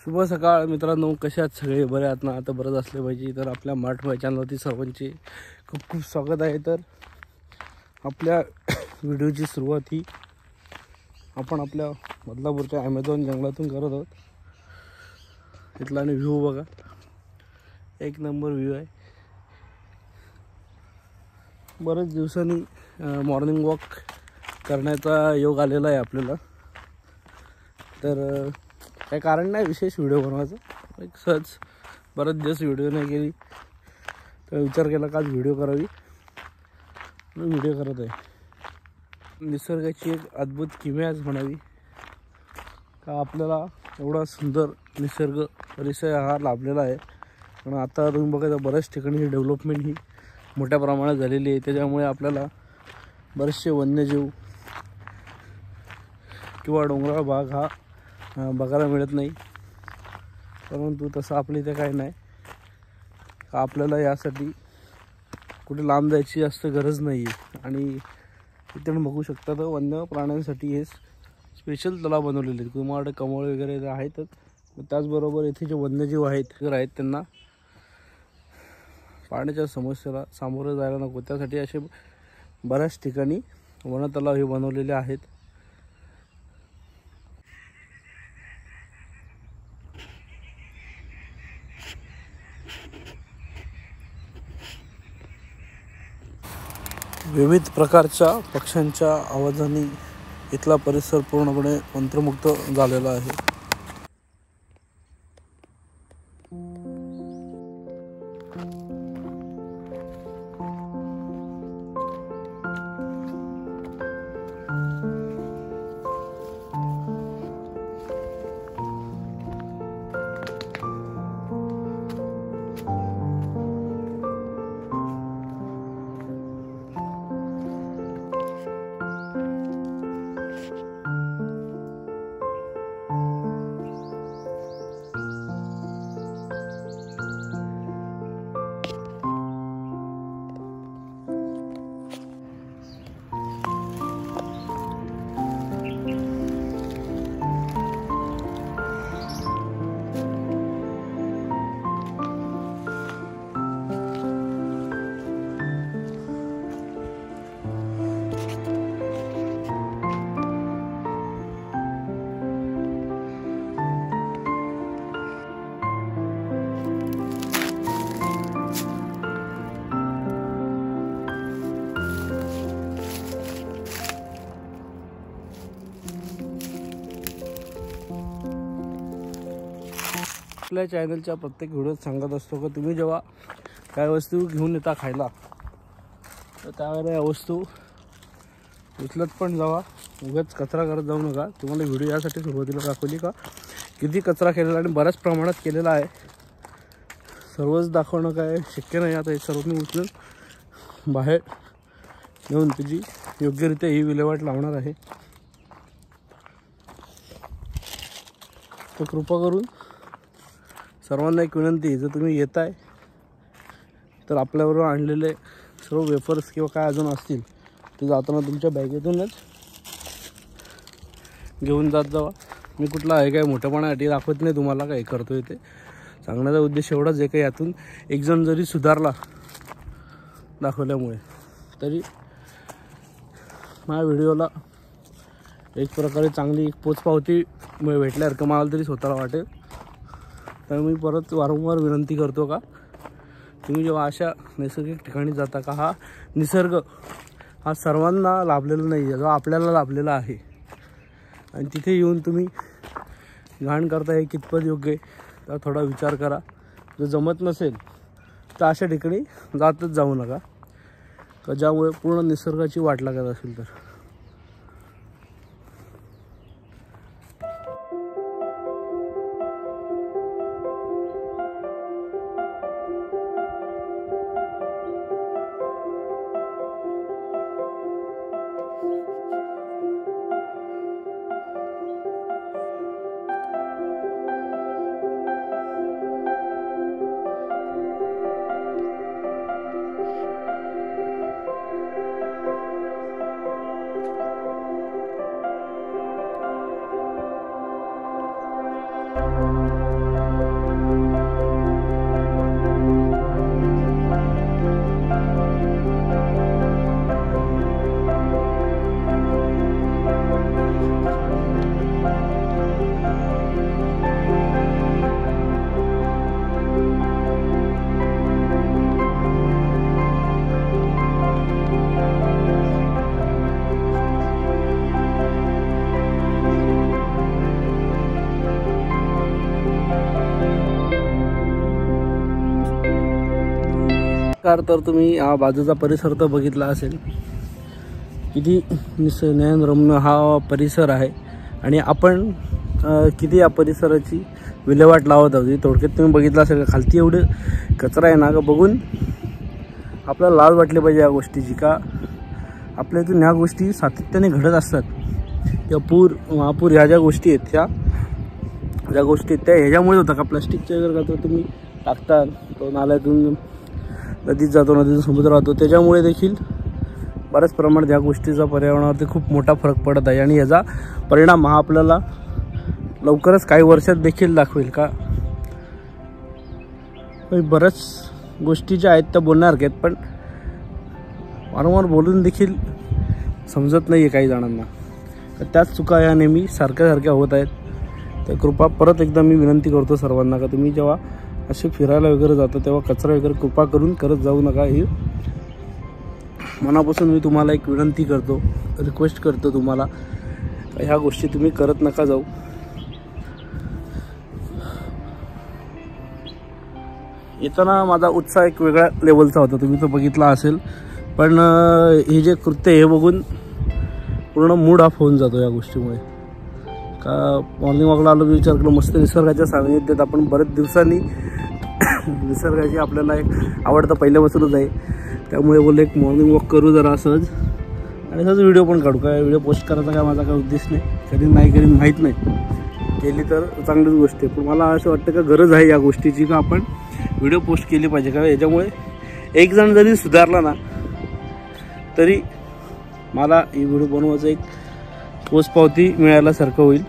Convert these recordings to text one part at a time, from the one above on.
शुभ सकाळ मित्रांनो, कशा आहात सगळे? बरे आहात ना? आता बरंच असले पाहिजे. तर आपल्या मराठमोळ्या चॅनलवरती सर्वांचे खूप खूप स्वागत आहे. तर आपल्या व्हिडिओची सुरुवात ही आपण आपल्या बदलापूरच्या ॲमेझॉन जंगलातून करत आहोत. इथला आणि व्ह्यू बघा, एक नंबर व्ह्यू आहे. बरेच दिवसांनी मॉर्निंग वॉक करण्याचा योग आलेला आहे आपल्याला. तर काही कारण नाही विशेष व्हिडिओ बनवायचं, एक सहज बरेच दिवस व्हिडिओ नाही केली तर विचार केला का आज व्हिडिओ करावी, मी व्हिडिओ करत आहे. निसर्गाची एक अद्भुत किमयाच म्हणावी का आपल्याला एवढा सुंदर निसर्ग परिसर हा लाभलेला आहे. पण आता तुम्ही बघा बऱ्याच ठिकाणी ही डेव्हलपमेंट ही मोठ्या प्रमाणात झालेली आहे. त्याच्यामुळे आपल्याला बरेचसे वन्यजीव किंवा डोंगराळ भाग हा बघायला मिळत नाही. परंतु तसं आपल्या इथे काय नाही का, आपल्याला यासाठी कुठे लांब जायची जास्त गरज नाही आहे. आणि इथे तुम्ही बघू शकता तर वन्य प्राण्यांसाठी हे स्पेशल तलाव बनवलेले आहेत. कुमारडे कमळ वगैरे आहेतच, त्याचबरोबर इथे जे वन्यजीव आहेत त्यांना पाण्याच्या समस्येला सामोरं जायला नको, त्यासाठी असे बऱ्याच ठिकाणी वनतलाव हे बनवलेले आहेत. विविध प्रकारच्या पक्ष्यांच्या आवाजाने इथला परिसर पूर्णपणे मंत्रमुग्ध झालेला आहे. आपल्या चॅनलच्या प्रत्येक व्हिडिओत सांगत असतो की तुम्ही जेव्हा काय वस्तू घेऊन येता खायला तर त्यावेळेला या वस्तू उचलत पण जावा, उगाच कचरा करत जाऊ नका. तुम्हाला व्हिडिओ यासाठी सुरुवातीला दाखवली का किती कचरा केलेला आणि बऱ्याच प्रमाणात केलेला आहे. सर्वच दाखवणं काय शक्य नाही. आता हे सर्व मी उचलून बाहेर नेऊन त्याची योग्यरित्या ही विल्हेवाट लावणार आहे. तर कृपा करून सर्वांना एक विनंती, जर तुम्ही येत आहे तर आपल्याबरोबर आणलेले सर्व वेफर्स किंवा काय अजून असतील ते जाताना तुमच्या बॅगेतूनच घेऊन जात जावा. मी कुठला आहे काय मोठेपणासाठी दाखवत नाही तुम्हाला काय करतो आहे ते सांगण्याचा उद्देश एवढाच आहे का यातून एक जण जरी सुधारला दाखवल्यामुळे तरी माझ्या व्हिडिओला एक प्रकारे चांगली एक पोचपावती भेटल्यासारखं मला तरी स्वतःला वाटेल. तर मी परत वारंवार विनंती करतो का तुम्ही जेव्हा अशा नैसर्गिक ठिकाणी जाता का हा निसर्ग हा सर्वांना लाभलेला नाही आहे, जो आपल्याला लाभलेला आहे. आणि तिथे येऊन तुम्ही घाण करता हे कितपत योग्य आहे तर थोडा विचार करा. जर जमत नसेल तर अशा ठिकाणी जातच जाऊ नका का ज्यामुळे पूर्ण निसर्गाची वाट लागत असेल तर. तर तुम्ही हा बाजूचा परिसर तर बघितला असेल, किती नयनरम्य हा परिसर आहे आणि आपण किती या परिसराची विल्हेवाट लावत आहोत. थोडक्यात तुम्ही बघितलं असेल खालती एवढे कचरा आहे ना, का बघून आपल्याला लाज वाटली पाहिजे या गोष्टीची. का आपल्या इथून ह्या गोष्टी सातत्याने घडत असतात. या पूर महापूर ह्या ज्या गोष्टी आहेत ज्या गोष्टी आहेत त्या ह्याच्यामुळे होतात का प्लास्टिकच्या वगैरे कचरा तुम्ही टाकतात, तो नाल्यातून नदीत जातो, नदीतून समुद्रात जातो, त्याच्यामुळे देखील बऱ्याच प्रमाणात या गोष्टीचा पर्यावरणावरती खूप मोठा फरक पडत आहे. आणि याचा परिणाम हा आपल्याला लवकरच काही वर्षात देखील दाखवेल. का बऱ्याच गोष्टी ज्या आहेत त्या बोलण्यासारख्या आहेत, पण वारंवार बोलून देखील समजत नाही आहे काही जणांना. तर त्याच चुका या नेहमी सारख्या होत आहेत. तर कृपा परत एकदा मी विनंती करतो सर्वांना, का तुम्ही जेव्हा असे फिरायला वगैरे जातो तेव्हा कचरा वगैरे कृपा करून करत जाऊ नका. ही मनापासून मी तुम्हाला एक विनंती करतो, रिक्वेस्ट करतो तुम्हाला, ह्या गोष्टी तुम्ही करत नका जाऊ. येताना माझा उत्साह एक वेगळ्या लेवलचा होता, तुम्ही तो बघितला असेल. पण हे जे कृत्य हे बघून पूर्ण मूड ऑफ होऊन जातो या गोष्टीमुळे. का मॉर्निंग वॉकला आलो, विचार केला मस्त निसर्गाच्या सानिध्यात आपण बरेच दिवसांनी निसर्गाची आपल्याला एक आवडतं पहिल्यापासूनच आहे, त्यामुळे बोलले एक मॉर्निंग वॉक करू जरा सहज, आणि सहज व्हिडिओ पण काढू. काय व्हिडिओ पोस्ट करायचा काय माझा काय उद्देश नाही, कधी नाही कधी माहीत नाही, केली तर चांगलीच गोष्ट आहे. पण मला असं वाटतं का गरज आहे या गोष्टीची, का आपण व्हिडिओ पोस्ट केली पाहिजे. का याच्यामुळे एक जण जरी सुधारला ना तरी मला ही व्हिडिओ बनवायचं एक पोचपावती मिळाल्यासारखं होईल.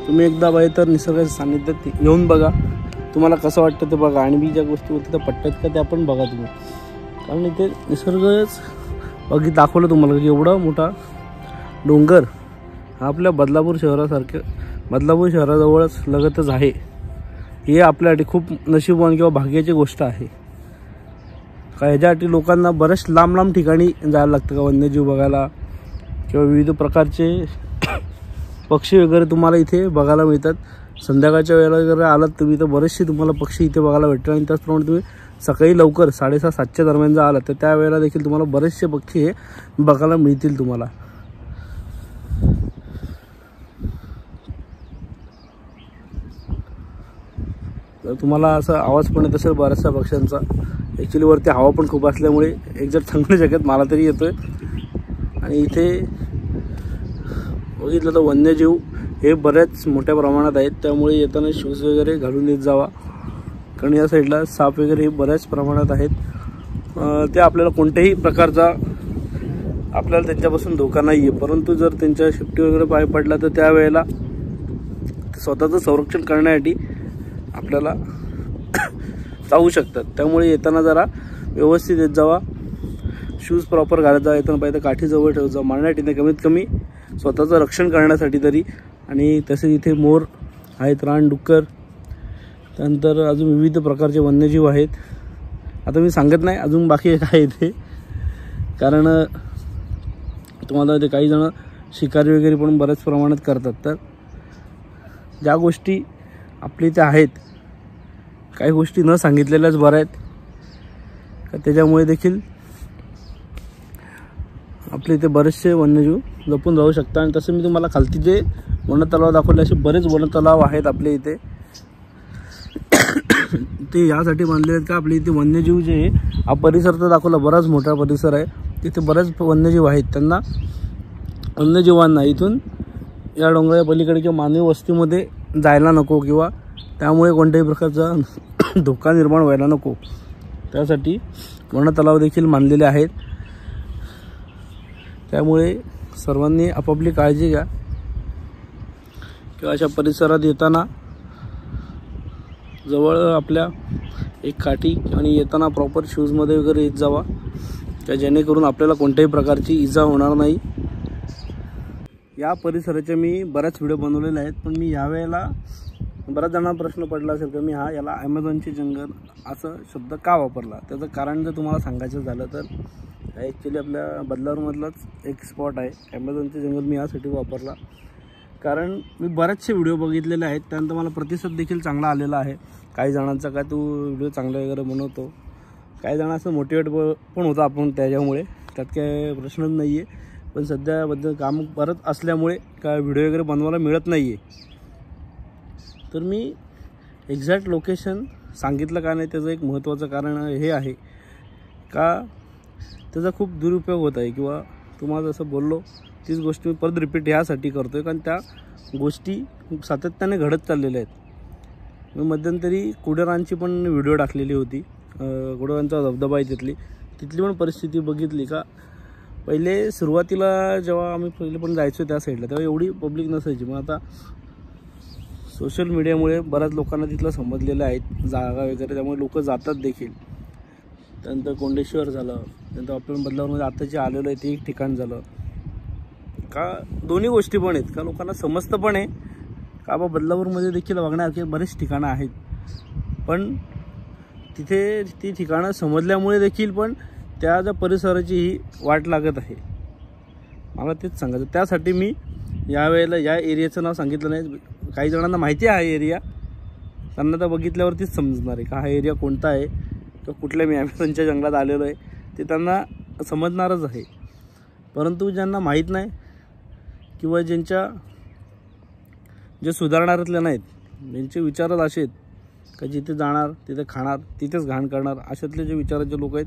तुम्ही एकदा बाहेर तर निसर्गाच्या सानिध्यात येऊन बघा, तुम्हाला कसं वाटतं ते बघा, आणि मी ज्या गोष्टी होत्या त्या पट्ट्यात का ते आपण बघा तुम्ही. कारण इथे निसर्गच दाखवलं तुम्हाला की एवढा मोठा डोंगर हा आपल्या बदलापूर शहराजवळच लगतच आहे. हे आपल्यासाठी खूप नशीबवान किंवा भाग्याची गोष्ट आहे. का ह्याच्यासाठी लोकांना बरेच लांब ठिकाणी जायला लागतं का वन्यजीव बघायला, किंवा विविध प्रकारचे पक्षी वगैरे तुम्हाला इथे बघायला मिळतात. संध्याकाळच्या वेळेला वगैरे आलात तुम्ही तर बरेचसे तुम्हाला पक्षी इथे बघायला भेटतात. आणि त्याचप्रमाणे तुम्ही सकाळी लवकर 6:30-7च्या दरम्यान जर आलात तर त्यावेळेला देखील तुम्हाला बरेचसे पक्षी हे बघायला मिळतील तुम्हाला. तर तुम्हाला असं आवाज पण येत असेल बऱ्याचशा पक्ष्यांचा. ॲक्च्युली वरती हवा पण खूप असल्यामुळे एक्झॅक्ट सांगू शकत मला तरी येतोय. आणि इथे बघितलं तर वन्यजीव हे बऱ्याच मोठ्या प्रमाणात आहेत, त्यामुळे येताना शूज वगैरे घालून येत जावा. कारण या साईडला साप वगैरे हे बऱ्याच प्रमाणात आहेत. ते आपल्याला कोणत्याही प्रकारचा आपल्याला त्यांच्यापासून धोका नाही आहे, परंतु जर त्यांच्या शेपटी वगैरे पाय पडला तर त्यावेळेला स्वतःचं संरक्षण करण्यासाठी आपल्याला जाऊ शकतात. त्यामुळे येताना जरा व्यवस्थित येत जावा, शूज प्रॉपर घालत जा. येताना पाहिजे काठीजवळ ठेवत जा, मारण्यासाठी कमीत कमी स्वतःचं रक्षण करण्यासाठी तरी. आणि तसेच इथे मोर आहेत, रानडुक्कर, त्यानंतर अजून विविध प्रकारचे वन्यजीव आहेत. आता मी सांगत नाही अजून बाकी काय इथे, कारण तुम्हाला ते काही जण शिकारी वगैरे पण बऱ्याच प्रमाणात करतात. तर ज्या गोष्टी आपल्या इथे आहेत, काही गोष्टी न सांगितलेल्याच बऱ्या आहेत, का त्याच्यामुळे देखील आपले इथे बरेचसे वन्यजीव जपून राहू शकतात. आणि तसं मी तुम्हाला खालती जे वनतलाव दाखवले असे बरेच वनतलाव आहेत आपल्या इथे. ते यासाठी बांधले आहेत का आपल्या इथे वन्यजीव जे आहे, हा परिसर तर दाखवला बराच मोठा परिसर आहे, तिथे बरेच वन्यजीव आहेत. त्यांना वन्यजीवांना इथून या डोंगराच्या पलीकडे किंवा मानवी वस्तीमध्ये जायला नको, किंवा त्यामुळे कोणत्याही प्रकारचा धोका निर्माण व्हायला नको, त्यासाठी वनतलाव देखील बांधलेले आहेत. त्यामुळे सर्वांनी आपापली काळजी घ्या, किंवा अशा परिसरात येताना जवळ आपल्या एक काठी आणि येताना प्रॉपर शूजमध्ये वगैरे येत जावा, त्या जेणेकरून आपल्याला कोणत्याही प्रकारची इजा होणार नाही. या परिसराचे मी बऱ्याच व्हिडिओ बनवलेले आहेत, पण मी यावेळेला बऱ्याच जणांना प्रश्न पडला असेल की मी याला ॲमेझॉनचे जंगल असं शब्द का वापरला. त्याचं कारण जर तुम्हाला सांगायचं झालं तर ॲक्च्युली आपल्या बदलापूरमधलाच एक स्पॉट आहे, ॲमेझॉनचे जंगल मी यासाठी वापरला कारण मी बरेचसे व्हिडिओ बघितलेले आहेत, त्यानंतर मला प्रतिसाद देखील चांगला आलेला आहे. काही जणांचा काय तू व्हिडिओ चांगला वगैरे बनवतो, काही जण असं मोटिवेट पण होतं आपण त्याच्यामुळे, त्यात काय प्रश्नच नाही आहे. पण सध्याबद्दल काम करत असल्यामुळे काय व्हिडिओ वगैरे बनवायला मिळत नाही आहे. तर मी एक्झॅक्ट लोकेशन सांगितलं का नाही, त्याचं एक महत्त्वाचं कारण हे आहे का त्याचा खूप दुरुपयोग होत आहे, किंवा तुम्हाला जसं बोललो तीच गोष्ट मी परत रिपीट यासाठी करतो आहे कारण त्या गोष्टी सातत्याने घडत चाललेल्या आहेत. मी मध्यंतरी कुडेरांची पण व्हिडिओ टाकलेली होती. कुडेरांचा धबधबा आहे तिथली पण परिस्थिती बघितली का. पहिले सुरुवातीला जेव्हा आम्ही पहिले पण जायचो त्या साईडला तेव्हा एवढी पब्लिक नसायची. मग आता सोशल मीडियामुळे बऱ्याच लोकांना तिथलं समजलेलं आहे जागा वगैरे, त्यामुळे लोक जातात देखील. त्यानंतर कोंडेश्वर झालं, त्यानंतर आपण बदलापूरमध्ये आता जे आलेलं आहे ते एक ठिकाण झालं का. दोन्ही गोष्टी पण आहेत का, लोकांना समजतं पण आहे का बा बदलापूरमध्ये देखील बघण्यासारखे बरेच ठिकाणं आहेत. पण तिथे ती ठिकाणं समजल्यामुळे देखील पण त्या ज्या परिसराची ही वाट लागत आहे. मला तेच सांगायचं, त्यासाठी मी यावेळेला या एरियाचं नाव सांगितलं नाही. काही जणांना माहिती आहे हा एरिया, त्यांना तर बघितल्यावरतीच समजणार आहे का हा एरिया कोणता आहे, किंवा कुठल्या मी ॲमेझॉनच्या जंगलात आलेलो आहे ते त्यांना समजणारच आहे. परंतु ज्यांना माहीत नाही किंवा जे सुधारणाऱ्यातले नाहीत, ज्यांचे विचारच असे आहेत का जिथे जाणार तिथे खाणार तिथेच घाण करणार, अशातले जे विचाराचे लोक आहेत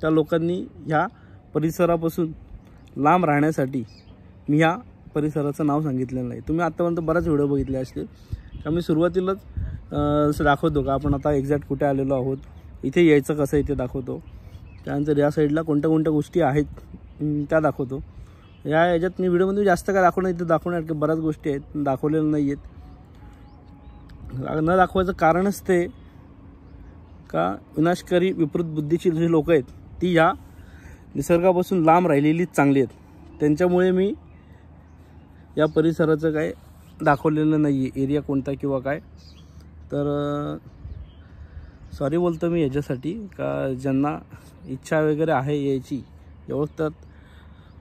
त्या लोकांनी ह्या परिसरापासून लांब राहण्यासाठी मी ह्या परिसराचं नाव सांगितलेलं नाही. तुम्ही आत्तापर्यंत बराच व्हिडिओ बघितले असतील का मी सुरुवातीलाच असं दाखवतो का आपण आता एक्झॅक्ट कुठे आलेलो आहोत, इथे यायचं कसं इथे दाखवतो. त्यानंतर या साईडला कोणत्या कोणत्या गोष्टी आहेत त्या दाखवतो. याच्यात मी व्हिडिओमध्ये जास्त काय दाखवणार, इथे दाखवणार की बऱ्याच गोष्टी आहेत दाखवलेल्या नाही आहेत. न दाखवायचं कारणच ते का विनाशकारी विपरीत बुद्धीची जी लोकं आहेत ती या निसर्गापासून लांब राहिलेलीच चांगली आहेत. त्यांच्यामुळे मी या परिसराचं काय दाखवलेलं नाही आहे, एरिया कोणता किंवा काय. तर सॉरी बोलतो मी याच्यासाठी का ज्यांना इच्छा वगैरे आहे यायची ओळखतात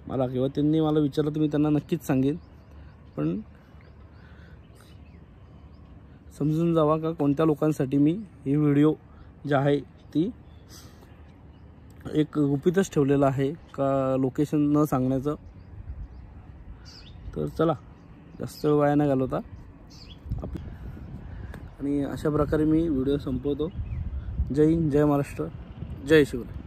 मला किंवा त्यांनी मला विचारलं तर मी त्यांना नक्कीच सांगेन. पण समजून जावा का कोणत्या लोकांसाठी मी ही व्हिडिओ जी आहे ती एक गुपितच ठेवलेलं आहे का लोकेशन न सांगण्याचं. तर चला जास्त वेळ वाया न घालवता आणि अशा प्रकारे मी व्हिडिओ संपवतो. जय हिंद, जय महाराष्ट्र, जय शिवराय.